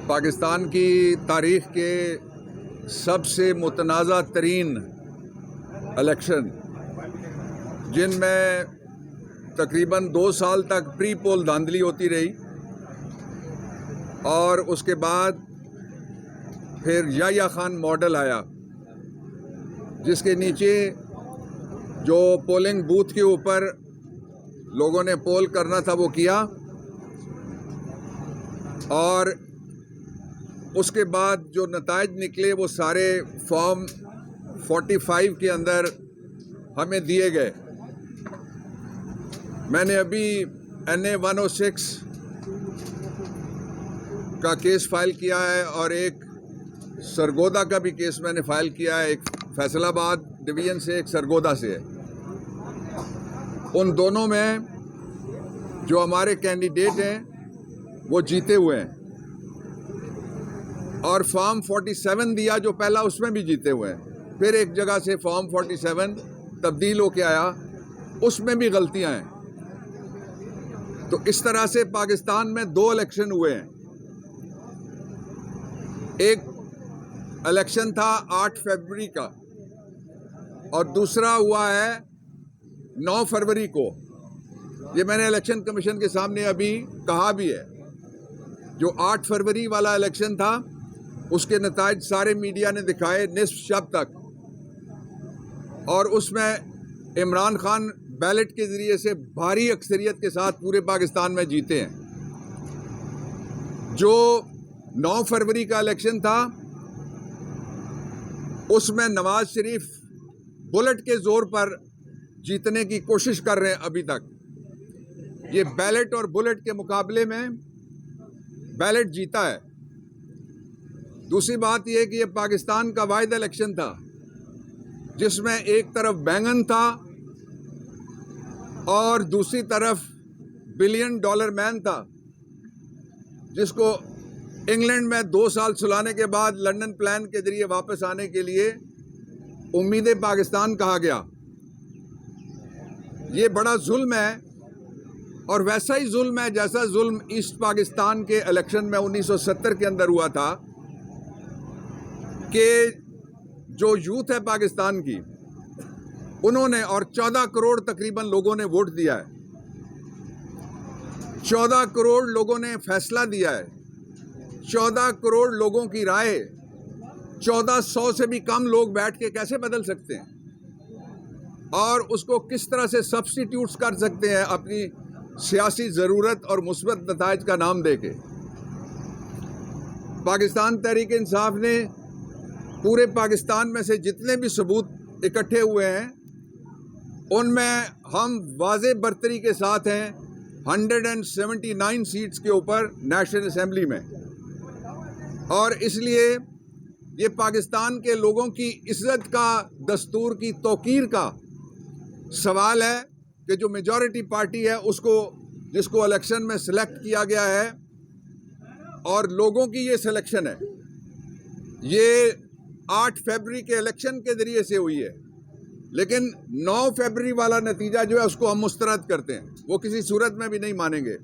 पाकिस्तान की तारीख़ के सबसे मुतनाज़ा तरीन इलेक्शन, जिनमें तकरीबन 2 साल तक प्री पोल धांधली होती रही और उसके बाद फिर याह्या खान मॉडल आया, जिसके नीचे जो पोलिंग बूथ के ऊपर लोगों ने पोल करना था वो किया और उसके बाद जो नताइज निकले वो सारे फॉर्म 45 के अंदर हमें दिए गए। मैंने अभी NA 106 का केस फाइल किया है और एक सरगोदा का भी केस मैंने फाइल किया है, एक फैसलाबाद डिवीज़न से, एक सरगोदा से है। उन दोनों में जो हमारे कैंडिडेट हैं वो जीते हुए हैं और फॉर्म 47 दिया जो पहला, उसमें भी जीते हुए हैं। फिर एक जगह से फॉर्म 47 तब्दील होके आया, उसमें भी गलतियां हैं। तो इस तरह से पाकिस्तान में 2 इलेक्शन हुए हैं। एक इलेक्शन था 8 फरवरी का और दूसरा हुआ है 9 फरवरी को। ये मैंने इलेक्शन कमीशन के सामने अभी कहा भी है। जो 8 फरवरी वाला इलेक्शन था उसके नताइज सारे मीडिया ने दिखाए निस्फ शब तक, और उसमें इमरान खान बैलेट के ज़रिए से भारी अक्सरियत के साथ पूरे पाकिस्तान में जीते हैं। जो 9 फरवरी का इलेक्शन था उसमें नवाज शरीफ बुलेट के ज़ोर पर जीतने की कोशिश कर रहे हैं अभी तक। ये बैलेट और बुलेट के मुकाबले में बैलेट जीता है। दूसरी बात यह कि ये पाकिस्तान का वाहिद इलेक्शन था जिसमें एक तरफ बैंगन था और दूसरी तरफ $1 बिलियन मैन था, जिसको इंग्लैंड में 2 साल सुलाने के बाद लंदन प्लान के जरिए वापस आने के लिए उम्मीद पाकिस्तान कहा गया। ये बड़ा जुल्म है और वैसा ही जुल्म है जैसा जुल्म ईस्ट पाकिस्तान के इलेक्शन में 1970 के अंदर हुआ था कि जो यूथ है पाकिस्तान की, उन्होंने, और 14 करोड़ तकरीबन लोगों ने वोट दिया है, 14 करोड़ लोगों ने फैसला दिया है, 14 करोड़ लोगों की राय 1400 से भी कम लोग बैठ के कैसे बदल सकते हैं और उसको किस तरह से सब्स्टिट्यूट्स कर सकते हैं अपनी सियासी ज़रूरत और मुस्बत नताइज का नाम देके। पाकिस्तान तहरीक इंसाफ ने पूरे पाकिस्तान में से जितने भी सबूत इकट्ठे हुए हैं उनमें हम वाज़े बरतरी के साथ हैं 179 सीट्स के ऊपर नेशनल असेंबली में। और इसलिए ये पाकिस्तान के लोगों की इज्जत का, दस्तूर की तौकीर का सवाल है कि जो मेजॉरिटी पार्टी है उसको, जिसको इलेक्शन में सिलेक्ट किया गया है और लोगों की ये सिलेक्शन है, ये 8 फरवरी के इलेक्शन के ज़रिए से हुई है, लेकिन 9 फरवरी वाला नतीजा जो है उसको हम मुस्तरद करते हैं, वो किसी सूरत में भी नहीं मानेंगे।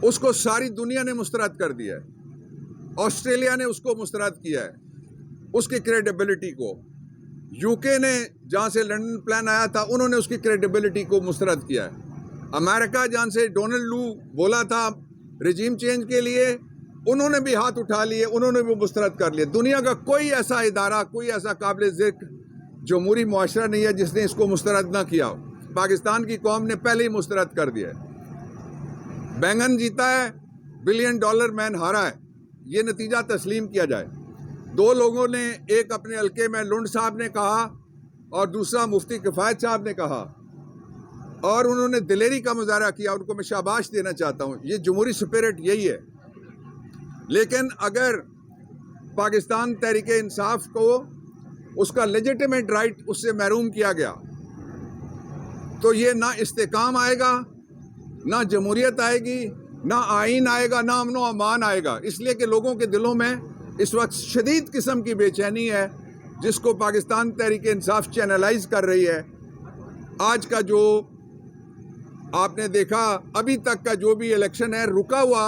उसको सारी दुनिया ने मुस्तरद कर दिया है, ऑस्ट्रेलिया ने उसको मुस्तरद किया है, उसकी क्रेडिबिलिटी को। यूके ने, जहाँ से लंदन प्लान आया था, उन्होंने उसकी क्रेडिबिलिटी को मुस्तरद किया है। अमेरिका, जहाँ से डोनाल्ड लू बोला था रिजीम चेंज के लिए, उन्होंने भी हाथ उठा लिए, उन्होंने भी मुस्तरद कर लिए। दुनिया का कोई ऐसा इदारा, कोई ऐसा काबिल ज़िक्र जमहूरी मुआशरा नहीं है जिसने इसको मुस्तरद ना किया हो। पाकिस्तान की कौम ने पहले ही मुस्तरद कर दिया है। बैंगन जीता है, $1 बिलियन मैन हारा है, ये नतीजा तस्लीम किया जाए। 2 लोगों ने, एक अपने हल्के में लुंड साहब ने कहा और दूसरा मुफ्ती किफ़ायत साहब ने कहा, और उन्होंने दिलेरी का मुजाहरा किया, उनको मैं शाबाश देना चाहता हूँ। ये जमहूरी स्पिरिट यही है। लेकिन अगर पाकिस्तान तहरीक इंसाफ को उसका लेजिटिमेट राइट उससे महरूम किया गया तो ये ना इस्तेकाम आएगा, ना जमहूरियत आएगी, ना आइन आएगा, ना अमन व अमान आएगा। इसलिए कि लोगों के दिलों में इस वक्त शदीद किस्म की बेचैनी है जिसको पाकिस्तान तहरीक इंसाफ चैनलाइज कर रही है। आज का जो आपने देखा, अभी तक का जो भी इलेक्शन है रुका हुआ,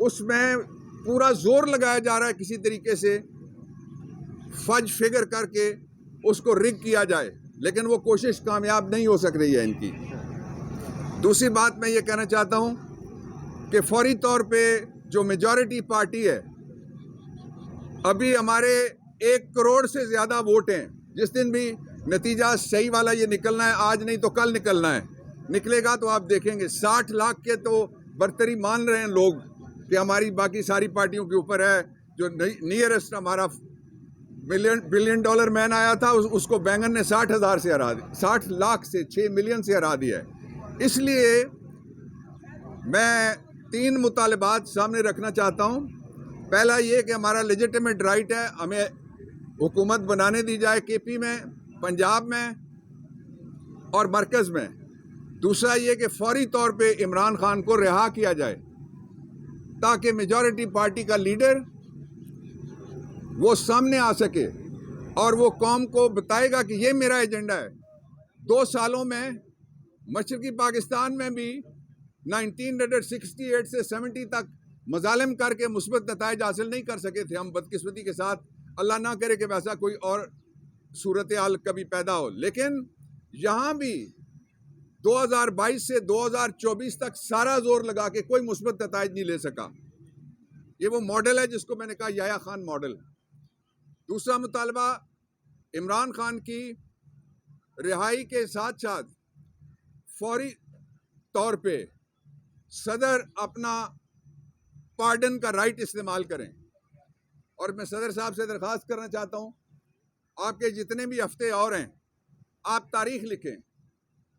उसमें पूरा जोर लगाया जा रहा है किसी तरीके से फज फिगर करके उसको रिग किया जाए, लेकिन वो कोशिश कामयाब नहीं हो सक रही है इनकी। दूसरी बात मैं ये कहना चाहता हूँ कि फौरी तौर पे जो मेजॉरिटी पार्टी है, अभी हमारे 1 करोड़ से ज़्यादा वोट हैं। जिस दिन भी नतीजा सही वाला ये निकलना है, आज नहीं तो कल निकलना है, निकलेगा तो आप देखेंगे 60 लाख के तो बर्तरी मान रहे हैं लोग कि हमारी बाकी सारी पार्टियों के ऊपर है। जो नियरेस्ट हमारा बिलियन डॉलर मैन आया था, उसको बैंगन ने 60,000 से हरा दिया, 60 लाख से 6 मिलियन से हरा दिया है। इसलिए मैं 3 मुतालबात सामने रखना चाहता हूँ। पहला ये कि हमारा लेजिटिमेट राइट है, हमें हुकूमत बनाने दी जाए केपी में, पंजाब में और मरकज़ में। दूसरा ये कि फौरी तौर पे इमरान खान को रिहा किया जाए ताकि मेजॉरिटी पार्टी का लीडर वो सामने आ सके और वो कौम को बताएगा कि ये मेरा एजेंडा है। 2 सालों में मशरकी पाकिस्तान में भी 1968 से 70 तक मजालिम करके मुस्बत नताइज हासिल नहीं कर सके थे हम, बदकिस्मती के साथ। अल्लाह ना करे कि वैसा कोई और सूरत हाल कभी पैदा हो। लेकिन यहाँ भी 2022 से 2024 तक सारा जोर लगा के कोई मुस्बत नताइज नहीं ले सका। ये वो मॉडल है जिसको मैंने कहा याया खान मॉडल। दूसरा मुतालबा इमरान खान की रिहाई के साथ साथ फौरी तौर पे सदर अपना पार्डन का राइट इस्तेमाल करें। और मैं सदर साहब से दरख्वास्त करना चाहता हूँ, आपके जितने भी हफ्ते और हैं आप तारीख लिखें।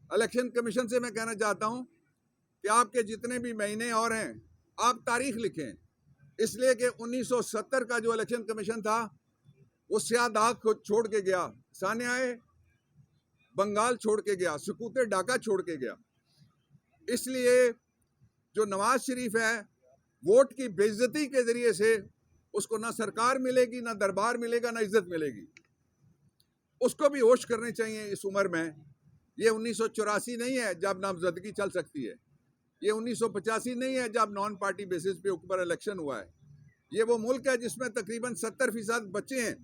इलेक्शन कमीशन से मैं कहना चाहता हूँ कि आपके जितने भी महीने और हैं आप तारीख लिखें, इसलिए कि 1970 का जो इलेक्शन कमीशन था वो स्याह दाग को छोड़ के गया, सानियाए बंगाल छोड़ के गया, सकूते ढाका छोड़ के गया। इसलिए जो नवाज शरीफ है वोट की बेइज्जती के ज़रिए से उसको ना सरकार मिलेगी, ना दरबार मिलेगा, ना इज्जत मिलेगी। उसको भी होश करने चाहिए इस उम्र में। ये 1984 नहीं है जब नामजदगी चल सकती है, ये 1985 नहीं है जब नॉन पार्टी बेसिस पे ऊपर इलेक्शन हुआ है। ये वो मुल्क है जिसमें तकरीबन 70% बच्चे हैं।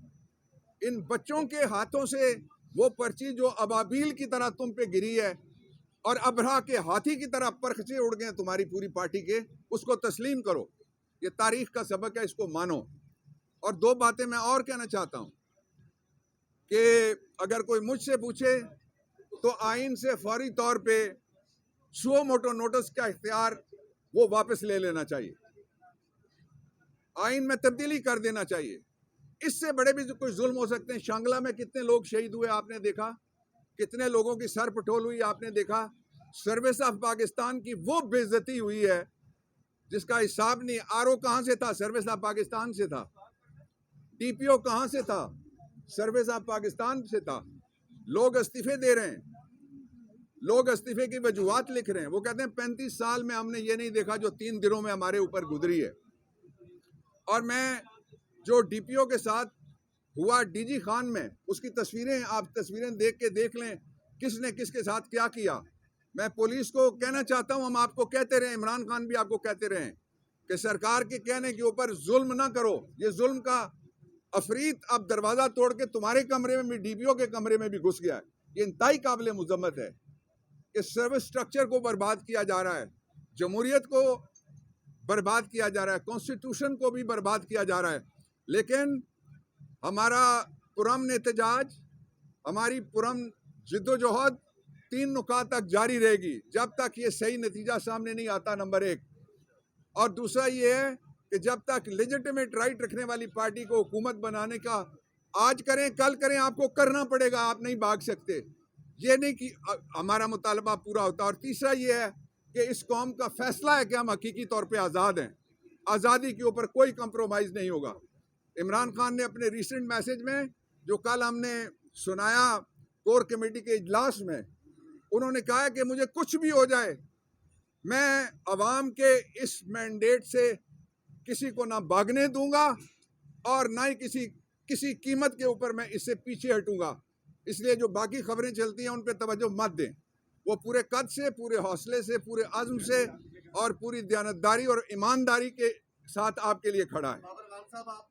इन बच्चों के हाथों से वो पर्ची जो अबाबील की तरह तुम पे गिरी है और अबरा के हाथी की तरह परखचे उड़ गए तुम्हारी पूरी पार्टी के, उसको तस्लीम करो। ये तारीख का सबक है, इसको मानो। और 2 बातें मैं और कहना चाहता हूँ कि अगर कोई मुझसे पूछे तो आइन से फौरी तौर पे सुओ मोटो नोटिस का इख्तियार वो वापस ले लेना चाहिए, आइन में तब्दीली कर देना चाहिए। इससे बड़े भी कुछ जुल्म हो सकते हैं। शांगला में कितने लोग शहीद हुए आपने देखा, कितने लोगों की सर पटोल हुई आपने देखा। सर्विस ऑफ पाकिस्तान की वो बेइज्जती हुई है जिसका हिसाब नहीं। आरओ कहाँ से था? सर्विस ऑफ पाकिस्तान से था। डीपीओ कहाँ से था? सर्विस ऑफ पाकिस्तान से था। लोग इस्तीफे दे रहे हैं, लोग इस्तीफे की वजूहात लिख रहे हैं। वो कहते हैं 35 साल में हमने ये नहीं देखा जो 3 दिनों में हमारे ऊपर गुजरी है। और मैं जो डीपीओ के साथ हुआ डीजी खान में, उसकी तस्वीरें आप तस्वीरें देख के देख लें किसने किसके साथ क्या किया। मैं पुलिस को कहना चाहता हूं, हम आपको कहते रहे, इमरान खान भी आपको कहते रहे कि सरकार के कहने के ऊपर जुल्म ना करो। ये जुल्म का अफरीत अब दरवाज़ा तोड़ के तुम्हारे कमरे में भी, डीपीओ के कमरे में भी घुस गया है। ये इंतहाई काबिल मुज़म्मत है कि सर्विस स्ट्रक्चर को बर्बाद किया जा रहा है, जमहूरियत को बर्बाद किया जा रहा है, कॉन्स्टिट्यूशन को भी बर्बाद किया जा रहा है। लेकिन हमारा पुरअमन एहतजाज, हमारी पुरअमन जिद्दोजहद 3 नुकात तक जारी रहेगी जब तक ये सही नतीजा सामने नहीं आता, नंबर 1। और दूसरा ये है कि जब तक लेजिटिमेट राइट रखने वाली पार्टी को हुकूमत बनाने का आज करें कल करें, आपको करना पड़ेगा, आप नहीं भाग सकते। ये नहीं कि हमारा मुतालबा पूरा होता। और तीसरा ये है कि इस कौम का फैसला है कि हम हकीकी तौर पे आज़ाद हैं, आज़ादी के ऊपर कोई कंप्रोमाइज़ नहीं होगा। इमरान खान ने अपने रिसेंट मैसेज में जो कल हमने सुनाया कोर कमेटी के इजलास में, उन्होंने कहा है कि मुझे कुछ भी हो जाए, मैं अवाम के इस मैंडेट से किसी को ना भागने दूंगा और ना ही किसी कीमत के ऊपर मैं इससे पीछे हटूंगा। इसलिए जो बाकी खबरें चलती हैं उन पे तवज्जो मत दें। वो पूरे कद से, पूरे हौसले से, पूरे अज़्म से और पूरी दयानतदारी और ईमानदारी के साथ आपके लिए खड़ा है। बाबर खान साहब, आप